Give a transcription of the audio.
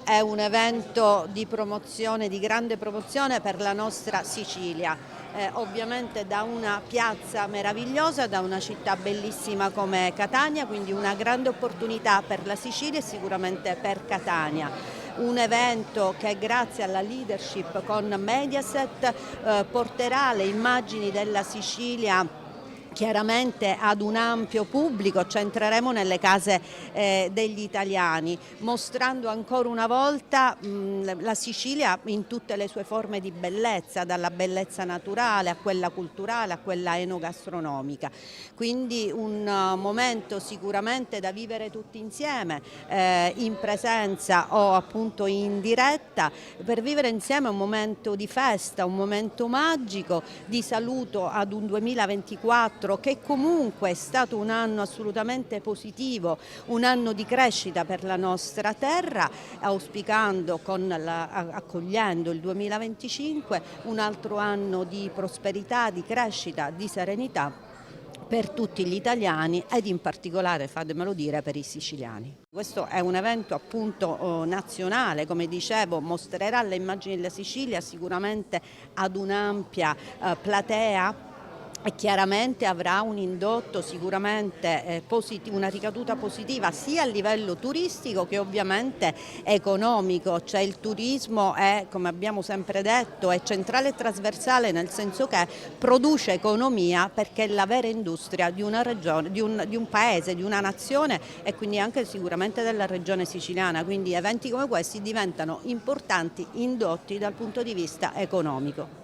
è un evento di promozione, di grande promozione per la nostra Sicilia. Ovviamente da una piazza meravigliosa, da una città bellissima come Catania, quindi una grande opportunità per la Sicilia e sicuramente per Catania. Un evento che grazie alla leadership con Mediaset porterà le immagini della Sicilia chiaramente ad un ampio pubblico. Ci entreremo nelle case degli italiani, mostrando ancora una volta la Sicilia in tutte le sue forme di bellezza, dalla bellezza naturale a quella culturale a quella enogastronomica. Quindi un momento sicuramente da vivere tutti insieme, in presenza o appunto in diretta, per vivere insieme un momento di festa, un momento magico, di saluto ad un 2024 che comunque è stato un anno assolutamente positivo, un anno di crescita per la nostra terra, auspicando, accogliendo il 2025, un altro anno di prosperità, di crescita, di serenità per tutti gli italiani ed in particolare, fatemelo dire, per i siciliani. Questo è un evento appunto nazionale, come dicevo, mostrerà le immagini della Sicilia sicuramente ad un'ampia platea e chiaramente avrà un indotto sicuramente una ricaduta positiva sia a livello turistico che ovviamente economico, cioè il turismo è, come abbiamo sempre detto, è centrale e trasversale, nel senso che produce economia perché è la vera industria di una regione, di un paese, di una nazione e quindi anche sicuramente della regione siciliana, quindi eventi come questi diventano importanti indotti dal punto di vista economico.